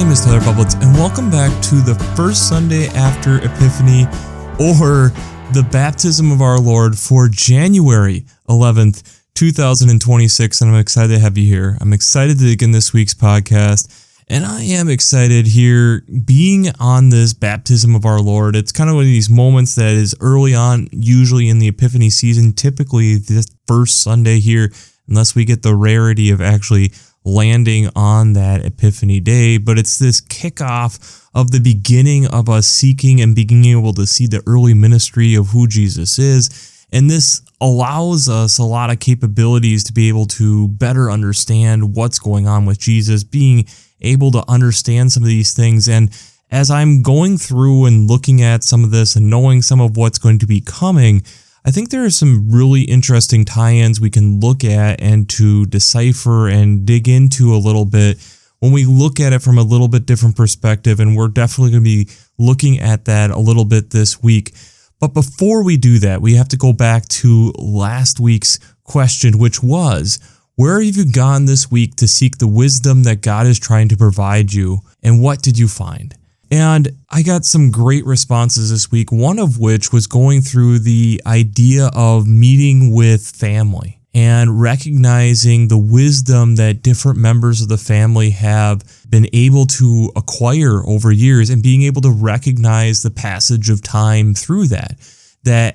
name is Tyler Bublitz, and welcome back to the first Sunday after Epiphany, or the baptism of our Lord for January 11th, 2026, and I'm excited to have you here. I'm excited to begin this week's podcast, and I am excited here being on this baptism of our Lord. It's kind of one of these moments that is early on, usually in the Epiphany season, typically this first Sunday here, unless we get the rarity of actually landing on that Epiphany day, but it's this kickoff of the beginning of us seeking and being able to see the early ministry of who Jesus is. And this allows us a lot of capabilities to be able to better understand what's going on with Jesus, being able to understand some of these things. And as I'm going through and looking at some of this and knowing some of what's going to be coming, I think there are some really interesting tie-ins we can look at and to decipher and dig into a little bit when we look at it from a little bit different perspective, and we're definitely going to be looking at that a little bit this week. But before we do that, we have to go back to last week's question, which was, where have you gone this week to seek the wisdom that God is trying to provide you, and what did you find? And I got some great responses this week, one of which was going through the idea of meeting with family and recognizing the wisdom that different members of the family have been able to acquire over years, and being able to recognize the passage of time through that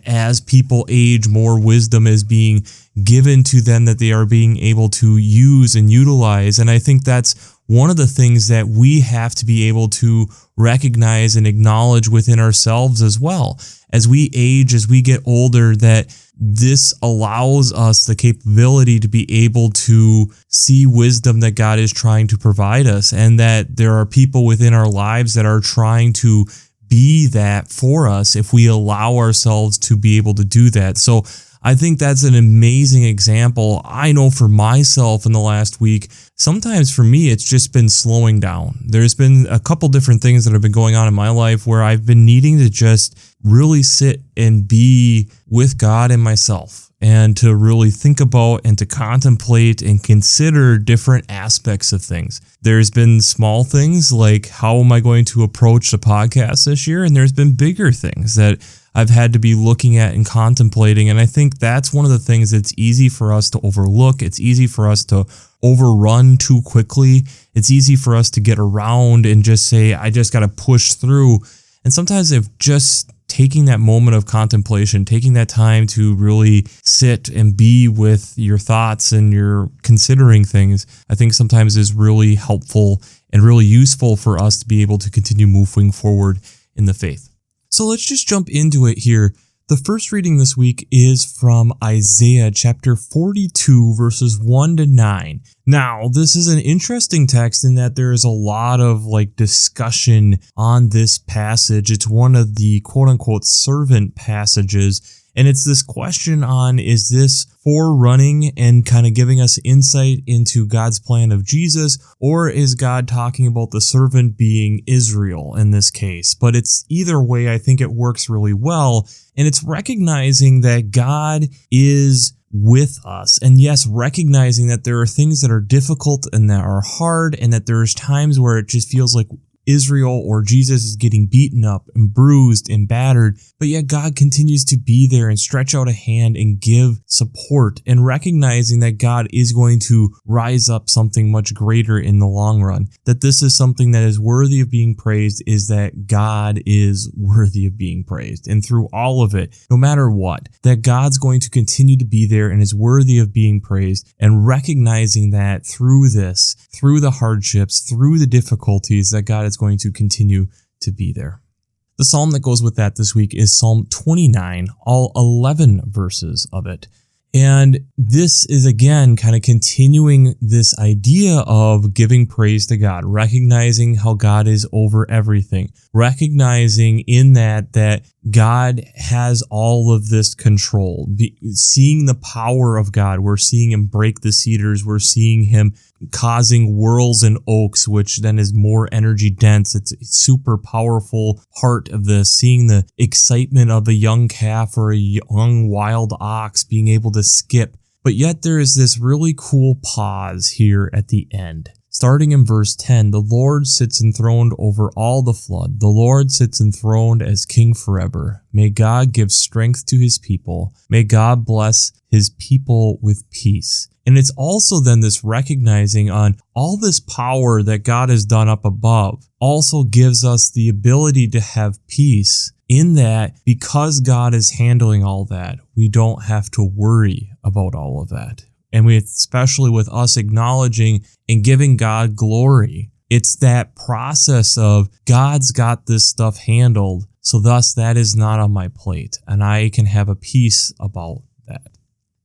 as people age, more wisdom is being given to them that they are being able to use and utilize. And I think that's one of the things that we have to be able to recognize and acknowledge within ourselves as well. As we age, as we get older, that this allows us the capability to be able to see wisdom that God is trying to provide us, and that there are people within our lives that are trying to be that for us if we allow ourselves to be able to do that. So I think that's an amazing example. I know for myself in the last week, sometimes for me, it's just been slowing down. There's been a couple different things that have been going on in my life where I've been needing to just really sit and be with God and myself, and to really think about and to contemplate and consider different aspects of things. There's been small things like, how am I going to approach the podcast this year? And there's been bigger things that I've had to be looking at and contemplating. And I think that's one of the things that's easy for us to overlook. It's easy for us to overrun too quickly. It's easy for us to get around and just say, I just got to push through. And sometimes if just taking that moment of contemplation, taking that time to really sit and be with your thoughts and your considering things, I think sometimes is really helpful and really useful for us to be able to continue moving forward in the faith. So let's just jump into it here. The first reading this week is from Isaiah chapter 42, verses 1 to 9. Now, this is an interesting text in that there is a lot of discussion on this passage. It's one of the quote unquote servant passages. And it's this question on, is this forerunning and kind of giving us insight into God's plan of Jesus, or is God talking about the servant being Israel in this case? But it's either way, I think it works really well. And it's recognizing that God is with us. And yes, recognizing that there are things that are difficult and that are hard, and that there's times where it just feels like Israel or Jesus is getting beaten up and bruised and battered, but yet God continues to be there and stretch out a hand and give support, and recognizing that God is going to rise up something much greater in the long run. That this is something that is worthy of being praised, is that God is worthy of being praised. And through all of it, no matter what, that God's going to continue to be there and is worthy of being praised, and recognizing that through this, through the hardships, through the difficulties, that God is going to continue to be there. The psalm that goes with that this week is Psalm 29, all 11 verses of it. And this is again kind of continuing this idea of giving praise to God, recognizing how God is over everything, recognizing in that God has all of this control, seeing the power of God. We're seeing him break the cedars. We're seeing him causing whirls and oaks, which then is more energy dense. It's a super powerful part of this, seeing the excitement of a young calf or a young wild ox being able to skip. But yet there is this really cool pause here at the end. Starting in verse 10, the Lord sits enthroned over all the flood. The Lord sits enthroned as king forever. May God give strength to his people. May God bless his people with peace. And it's also then this recognizing on all this power that God has done up above also gives us the ability to have peace in that because God is handling all that, we don't have to worry about all of that. And especially with us acknowledging and giving God glory, it's that process of God's got this stuff handled, so thus that is not on my plate, and I can have a peace about that.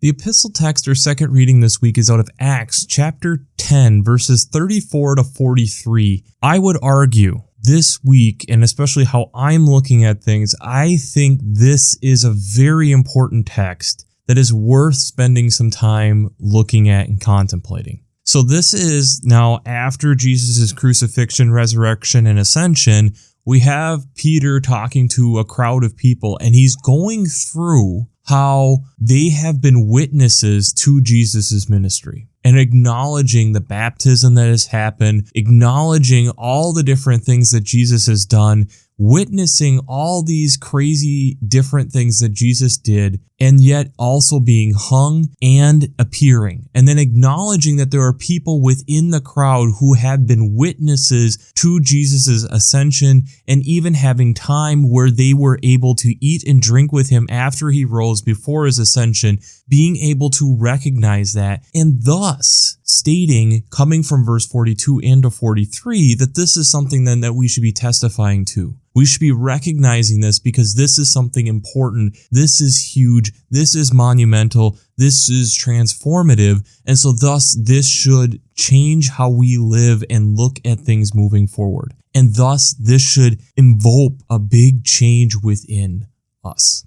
The epistle text or second reading this week is out of Acts chapter 10, verses 34 to 43. I would argue this week, and especially how I'm looking at things, I think this is a very important text that is worth spending some time looking at and contemplating. So this is now after Jesus' crucifixion, resurrection, and ascension. We have Peter talking to a crowd of people, and he's going through how they have been witnesses to Jesus' ministry and acknowledging the baptism that has happened, acknowledging all the different things that Jesus has done, witnessing all these crazy different things that Jesus did, and yet also being hung and appearing. And then acknowledging that there are people within the crowd who have been witnesses to Jesus' ascension, and even having time where they were able to eat and drink with him after he rose before his ascension, being able to recognize that, and thus stating, coming from verse 42 and to 43, that this is something then that we should be testifying to. We should be recognizing this because this is something important. This is huge. This is monumental. This is transformative. And so thus this should change how we live and look at things moving forward. And thus this should invoke a big change within us.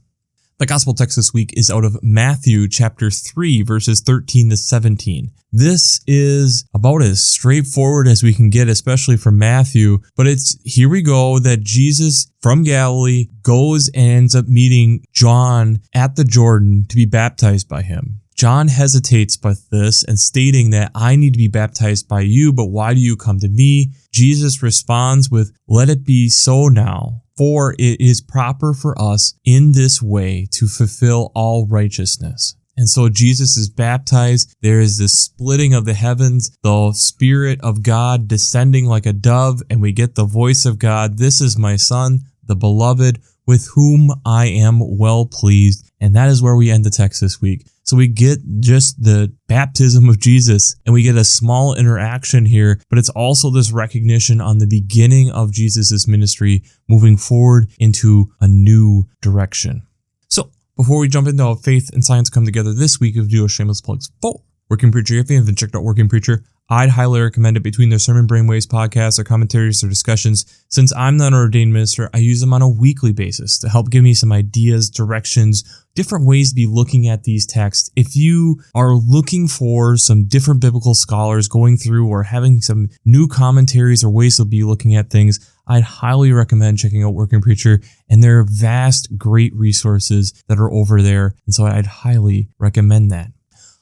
The gospel text this week is out of Matthew chapter 3, verses 13 to 17. This is about as straightforward as we can get, especially from Matthew, but it's here we go that Jesus from Galilee goes and ends up meeting John at the Jordan to be baptized by him. John hesitates by this and stating that I need to be baptized by you, but why do you come to me? Jesus responds with, let it be so now, for it is proper for us in this way to fulfill all righteousness. And so Jesus is baptized. There is this splitting of the heavens, the Spirit of God descending like a dove, and we get the voice of God. This is my Son, the beloved, with whom I am well pleased. And that is where we end the text this week. So we get just the baptism of Jesus, and we get a small interaction here, but it's also this recognition on the beginning of Jesus' ministry moving forward into a new direction. So before we jump into how faith and science come together this week, we'll do a shameless plugs for Working Preacher. If you haven't checked out Working Preacher, I'd highly recommend it. Between their Sermon Brainwaves podcasts, their commentaries, their discussions. Since I'm not an ordained minister, I use them on a weekly basis to help give me some ideas, directions, different ways to be looking at these texts. If you are looking for some different biblical scholars going through or having some new commentaries or ways to be looking at things, I'd highly recommend checking out Working Preacher, and there are vast, great resources that are over there, and so I'd highly recommend that.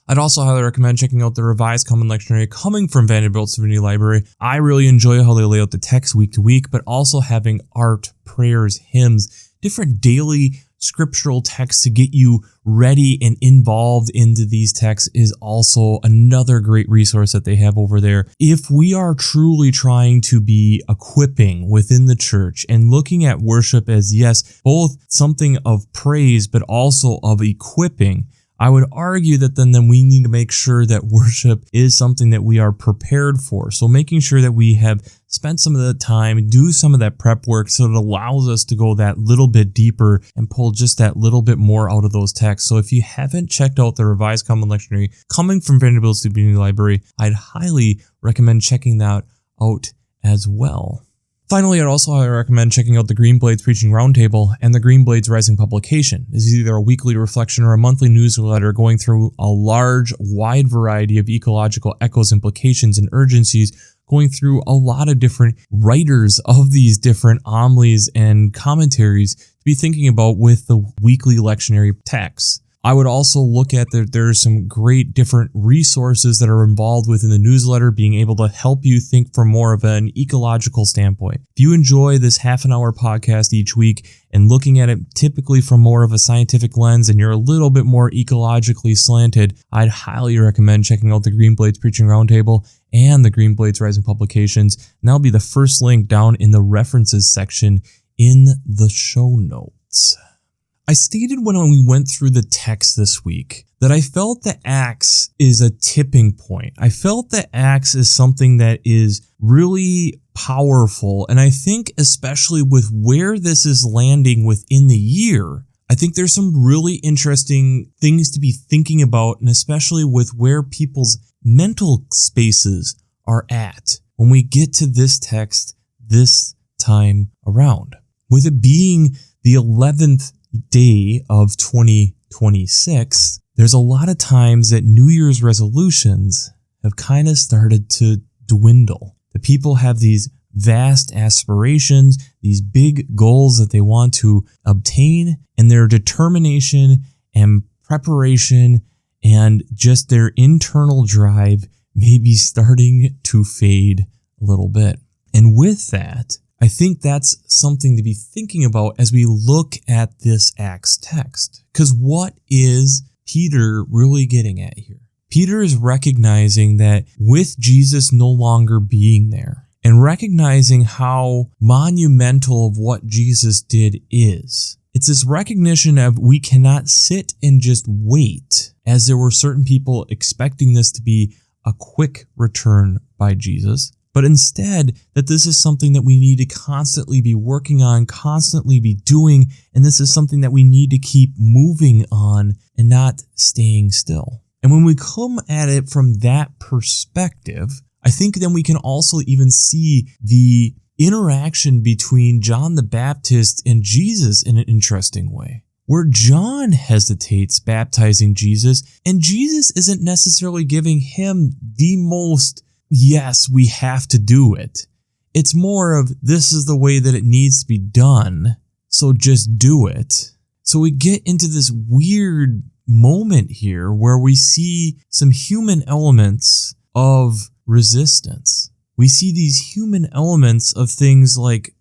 I'd also highly recommend checking out the Revised Common Lectionary coming from Vanderbilt's Divinity Library. I really enjoy how they lay out the text week to week, but also having art, prayers, hymns, different daily scriptural texts to get you ready and involved into these texts is also another great resource that they have over there. If we are truly trying to be equipping within the church and looking at worship as, yes, both something of praise, but also of equipping, I would argue that then we need to make sure that worship is something that we are prepared for. So making sure that we have spent some of the time, do some of that prep work so it allows us to go that little bit deeper and pull just that little bit more out of those texts. So if you haven't checked out the Revised Common Lectionary coming from Vanderbilt's Divinity Library, I'd highly recommend checking that out as well. Finally, I'd also highly recommend checking out the Green Blades Preaching Roundtable and the Green Blades Rising publication. This is either a weekly reflection or a monthly newsletter going through a large, wide variety of ecological echoes, implications, and urgencies, going through a lot of different writers of these different homilies and commentaries to be thinking about with the weekly lectionary texts. I would also look at that there are some great different resources that are involved within the newsletter, being able to help you think from more of an ecological standpoint. If you enjoy this half-an-hour podcast each week and looking at it typically from more of a scientific lens and you're a little bit more ecologically slanted, I'd highly recommend checking out the Green Blades Preaching Roundtable and the Green Blades Rising publications. And that'll be the first link down in the references section in the show notes. I stated when we went through the text this week that I felt that Acts is a tipping point. I felt that Acts is something that is really powerful. And I think especially with where this is landing within the year, I think there's some really interesting things to be thinking about, and especially with where people's mental spaces are at when we get to this text this time around. With it being the 11th day of 2026, there's a lot of times that New Year's resolutions have kind of started to dwindle. The people have these vast aspirations, these big goals that they want to obtain, and their determination and preparation and just their internal drive may be starting to fade a little bit. And with that, I think that's something to be thinking about as we look at this Acts text. Because what is Peter really getting at here? Peter is recognizing that with Jesus no longer being there, and recognizing how monumental of what Jesus did is. It's this recognition of we cannot sit and just wait, as there were certain people expecting this to be a quick return by Jesus. But instead, that this is something that we need to constantly be working on, constantly be doing, and this is something that we need to keep moving on and not staying still. And when we come at it from that perspective, I think then we can also even see the interaction between John the Baptist and Jesus in an interesting way, where John hesitates baptizing Jesus, and Jesus isn't necessarily giving him the most yes, we have to do it. It's more of this is the way that it needs to be done, so just do it. So we get into this weird moment here where we see some human elements of resistance. We see these human elements of things like,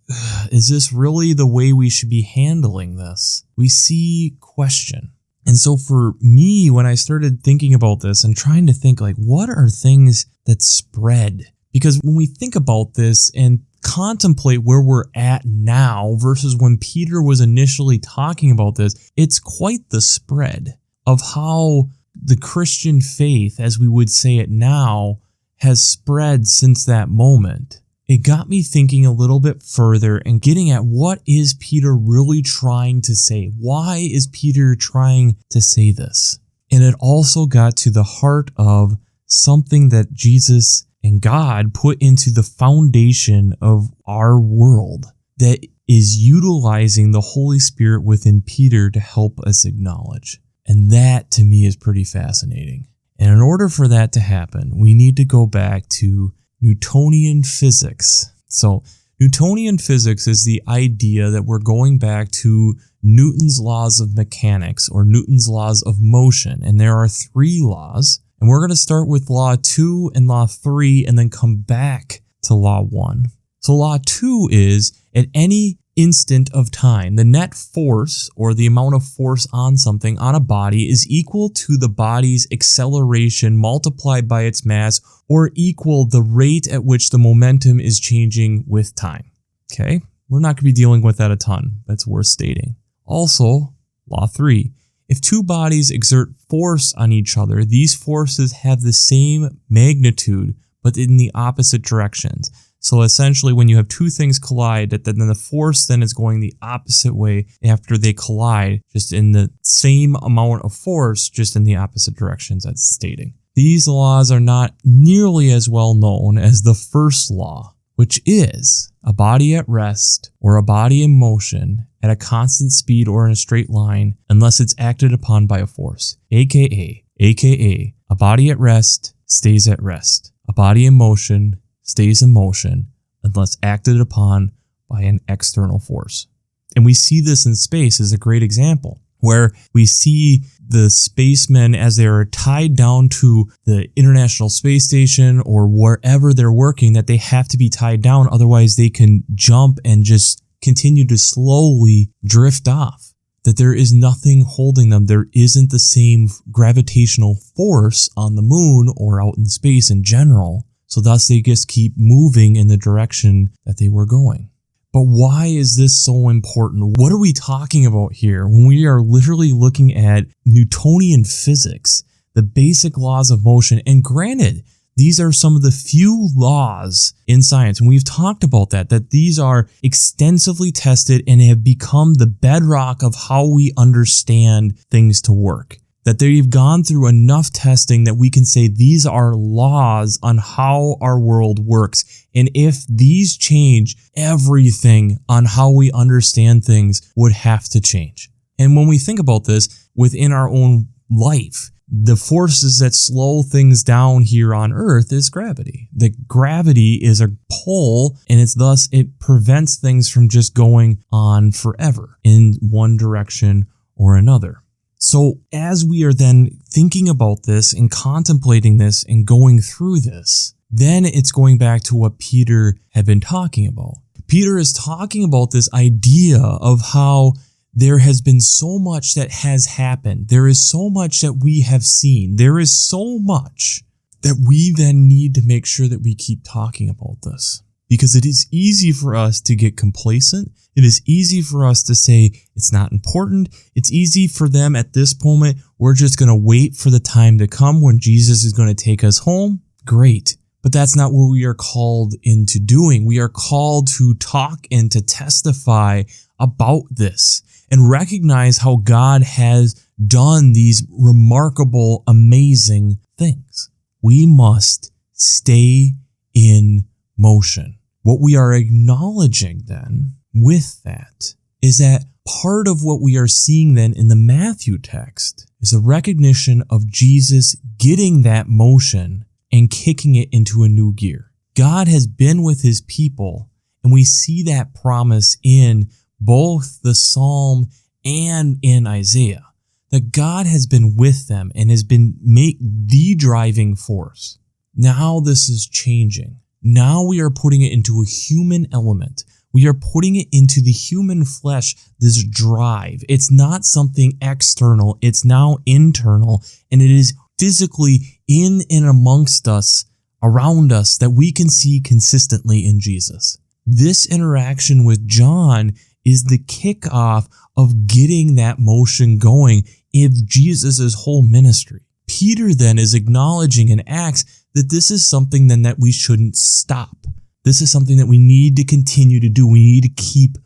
is this really the way we should be handling this? We see question. And so for me, when I started thinking about this and trying to think like, what are things that spread? Because when we think about this and contemplate where we're at now versus when Peter was initially talking about this, it's quite the spread of how the Christian faith, as we would say it now, has spread since that moment. It got me thinking a little bit further and getting at what is Peter really trying to say? Why is Peter trying to say this? And it also got to the heart of something that Jesus and God put into the foundation of our world that is utilizing the Holy Spirit within Peter to help us acknowledge. And that to me is pretty fascinating. And in order for that to happen, we need to go back to Newtonian physics. So Newtonian physics is the idea that we're going back to Newton's laws of mechanics or Newton's laws of motion. And there are 3 laws. And we're going to start with law 2 and law 3 and then come back to law 1. So law 2 is at any instant of time, the net force or the amount of force on something on a body is equal to the body's acceleration multiplied by its mass or equal the rate at which the momentum is changing with time. Okay, we're not going to be dealing with that a ton. That's worth stating. Also, law 3. If 2 bodies exert force on each other, these forces have the same magnitude, but in the opposite directions. So essentially, when you have 2 things collide, then the force then is going the opposite way after they collide, just in the same amount of force, just in the opposite directions as stating. These laws are not nearly as well known as the first law, which is a body at rest or a body in motion at a constant speed or in a straight line unless it's acted upon by a force, aka a body at rest stays at rest. A body in motion stays in motion unless acted upon by an external force. And we see this in space as a great example. where we see the spacemen as they are tied down to the International Space Station or wherever they're working, that they have to be tied down. Otherwise, they can jump and just continue to slowly drift off. That there is nothing holding them. There isn't the same gravitational force on the moon or out in space in general. So thus they just keep moving in the direction that they were going. But why is this so important? What are we talking about here when we are literally looking at Newtonian physics, the basic laws of motion? And granted, these are some of the few laws in science, and we've talked about that these are extensively tested and have become the bedrock of how we understand things to work. That they've gone through enough testing that we can say these are laws on how our world works. And if these change, everything on how we understand things would have to change. And when we think about this within our own life, the forces that slow things down here on Earth is gravity. The gravity is a pull, and it prevents things from just going on forever in one direction or another. So as we are then thinking about this and contemplating this and going through this, then it's going back to what Peter had been talking about. Peter is talking about this idea of how there has been so much that has happened. There is so much that we have seen. There is so much that we then need to make sure that we keep talking about this. Because it is easy for us to get complacent. It is easy for us to say it's not important. It's easy for them at this moment. We're just going to wait for the time to come when Jesus is going to take us home. Great. But that's not what we are called into doing. We are called to talk and to testify about this and recognize how God has done these remarkable, amazing things. We must stay in motion. What we are acknowledging then with that is that part of what we are seeing then in the Matthew text is a recognition of Jesus getting that motion and kicking it into a new gear. God has been with his people, and we see that promise in both the Psalm and in Isaiah, that God has been with them and has been the driving force. Now this is changing. Now we are putting it into a human element. We are putting it into the human flesh, this drive. It's not something external. It's now internal, and it is physically in and amongst us, around us, that we can see consistently in Jesus. This interaction with John is the kickoff of getting that motion going in Jesus' whole ministry. Peter then is acknowledging in Acts that this is something then that we shouldn't stop. This is something that we need to continue to do. We need to keep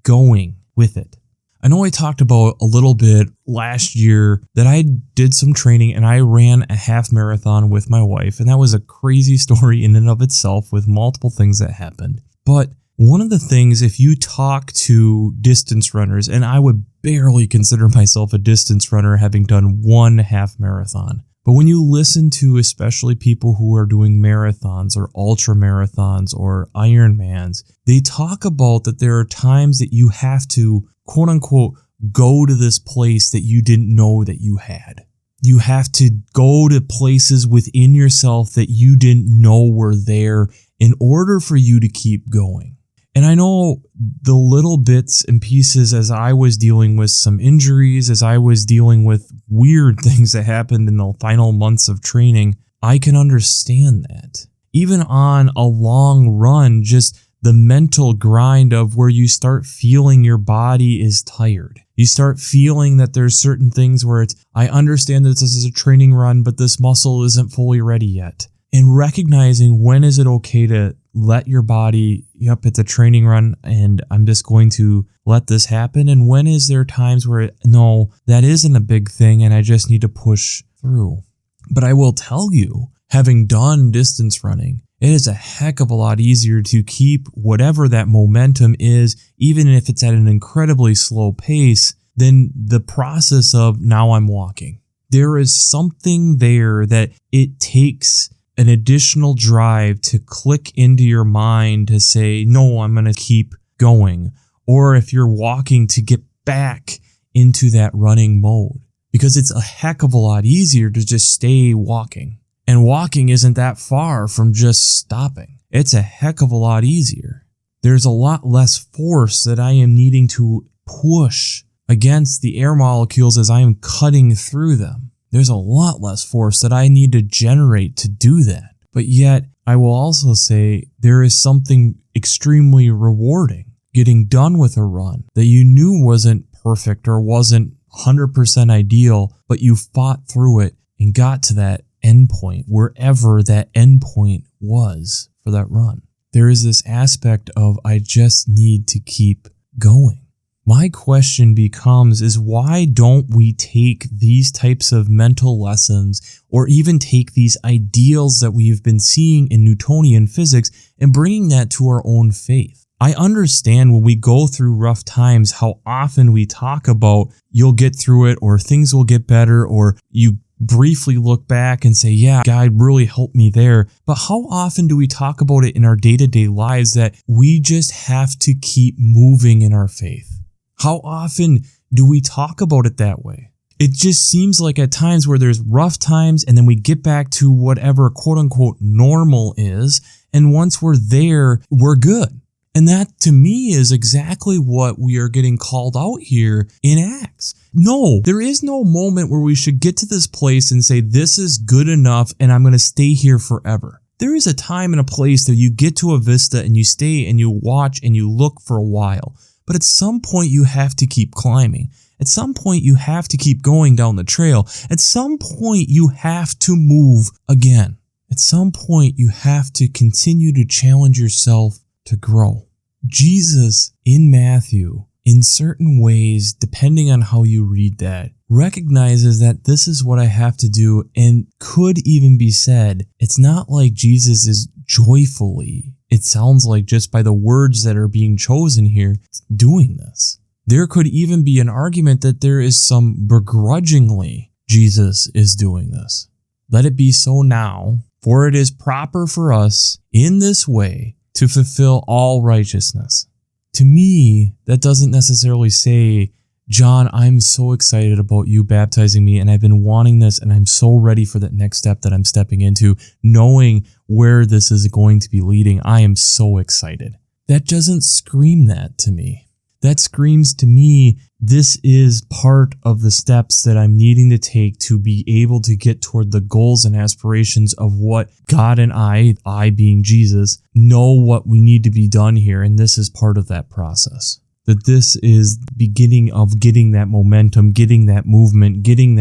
going with it. I know I talked about a little bit last year that I did some training and I ran a half marathon with my wife, and that was a crazy story in and of itself with multiple things that happened. But one of the things, if you talk to distance runners, and I would barely consider myself a distance runner having done one half marathon, but when you listen to especially people who are doing marathons or ultra marathons or Ironmans, they talk about that there are times that you have to, quote unquote, go to this place that you didn't know that you had. You have to go to places within yourself that you didn't know were there in order for you to keep going. And I know the little bits and pieces as I was dealing with some injuries, as I was dealing with weird things that happened in the final months of training, I can understand that. Even on a long run, just the mental grind of where you start feeling your body is tired. You start feeling that there's certain things where I understand that this is a training run, but this muscle isn't fully ready yet. And recognizing when is it okay to let your body, yep, it's a training run and I'm just going to let this happen. And when is there times where, no, that isn't a big thing and I just need to push through. But I will tell you, having done distance running, it is a heck of a lot easier to keep whatever that momentum is, even if it's at an incredibly slow pace, than the process of now I'm walking. There is something there that it takes an additional drive to click into your mind to say, no, I'm going to keep going. Or if you're walking, to get back into that running mode, because it's a heck of a lot easier to just stay walking. And walking isn't that far from just stopping. It's a heck of a lot easier. There's a lot less force that I am needing to push against the air molecules as I am cutting through them. There's a lot less force that I need to generate to do that. But yet, I will also say there is something extremely rewarding getting done with a run that you knew wasn't perfect or wasn't 100% ideal, but you fought through it and got to that endpoint, wherever that endpoint was for that run. There is this aspect of, I just need to keep going. My question becomes is, why don't we take these types of mental lessons, or even take these ideals that we've been seeing in Newtonian physics and bringing that to our own faith? I understand when we go through rough times how often we talk about you'll get through it, or things will get better, or you briefly look back and say, yeah, God really helped me there. But how often do we talk about it in our day-to-day lives that we just have to keep moving in our faith? How often do we talk about it that way? It just seems like at times where there's rough times and then we get back to whatever quote unquote normal is. And once we're there, we're good. And that to me is exactly what we are getting called out here in Acts. No, there is no moment where we should get to this place and say, this is good enough and I'm going to stay here forever. There is a time and a place that you get to a vista and you stay and you watch and you look for a while. But at some point you have to keep climbing. At some point you have to keep going down the trail. At some point you have to move again. At some point you have to continue to challenge yourself to grow. Jesus in Matthew, in certain ways, depending on how you read that, recognizes that this is what I have to do, and could even be said, it's not like Jesus is joyfully, it sounds like just by the words that are being chosen here, doing this. There could even be an argument that there is some begrudgingly Jesus is doing this. Let it be so now, for it is proper for us in this way to fulfill all righteousness. To me, that doesn't necessarily say, John, I'm so excited about you baptizing me and I've been wanting this and I'm so ready for that next step that I'm stepping into, knowing where this is going to be leading. I am so excited. That doesn't scream that to me. That screams to me, this is part of the steps that I'm needing to take to be able to get toward the goals and aspirations of what God and I being Jesus, know what we need to be done here. And this is part of that process. That this is the beginning of getting that momentum, getting that movement, getting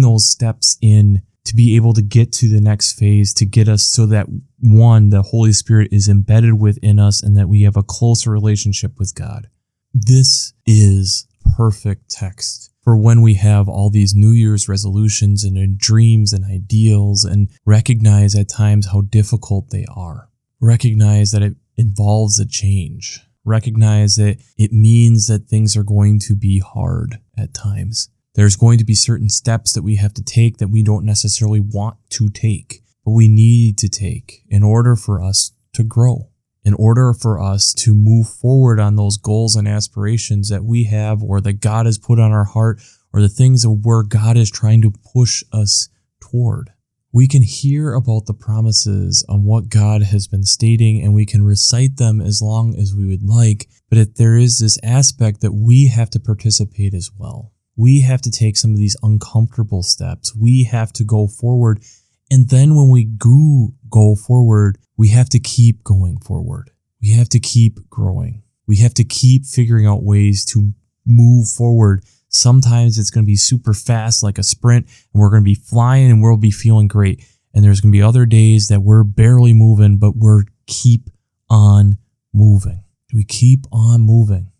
those steps in to be able to get to the next phase, to get us so that one, the Holy Spirit is embedded within us and that we have a closer relationship with God. This is perfect text for when we have all these New Year's resolutions and dreams and ideals, and recognize at times how difficult they are. Recognize that it involves a change. Recognize that it means that things are going to be hard at times. There's going to be certain steps that we have to take that we don't necessarily want to take, but we need to take in order for us to grow. In order for us to move forward on those goals and aspirations that we have, or that God has put on our heart, or the things of where God is trying to push us toward. We can hear about the promises on what God has been stating, and we can recite them as long as we would like, but if there is this aspect that we have to participate as well. We have to take some of these uncomfortable steps. We have to go forward, and then when we do go forward, we have to keep going forward. We have to keep growing. We have to keep figuring out ways to move forward. Sometimes it's going to be super fast, like a sprint, and we're going to be flying and we'll be feeling great. And there's going to be other days that we're barely moving, but we're keep on moving. We keep on moving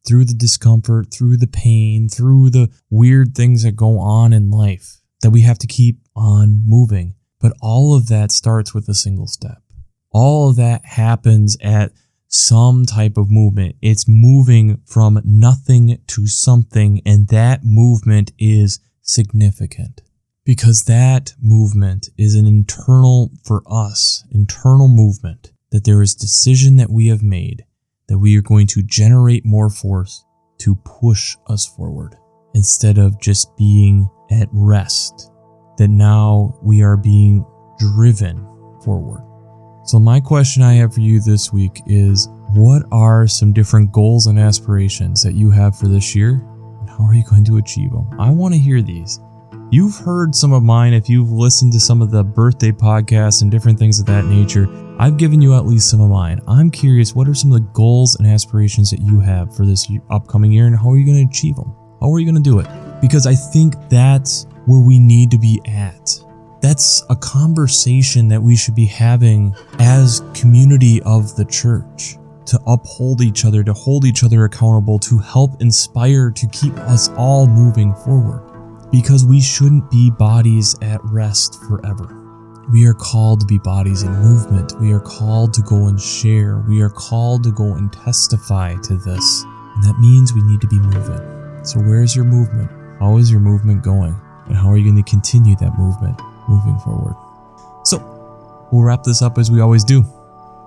through the discomfort, through the pain, through the weird things that go on in life, that we have to keep on moving. But all of that starts with a single step. All of that happens at some type of movement. It's moving from nothing to something, and that movement is significant because that movement is an internal, for us, internal movement, that there is decision that we have made that we are going to generate more force, to push us forward instead of just being at rest, that now we are being driven forward. So my question I have for you this week is, what are some different goals and aspirations that you have for this year? And how are you going to achieve them? I want to hear these. You've heard some of mine if you've listened to some of the birthday podcasts and different things of that nature. I've given you at least some of mine. I'm curious, what are some of the goals and aspirations that you have for this upcoming year, and how are you going to achieve them? How are you going to do it? Because I think that's where we need to be at. That's a conversation that we should be having as community of the church, to uphold each other, to hold each other accountable, to help inspire, to keep us all moving forward. Because we shouldn't be bodies at rest forever. We are called to be bodies in movement. We are called to go and share. We are called to go and testify to this. And that means we need to be moving. So where's your movement? How is your movement going? And how are you going to continue that movement moving forward? So we'll wrap this up as we always do.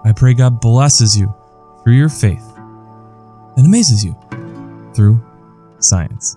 I pray God blesses you through your faith and amazes you through science.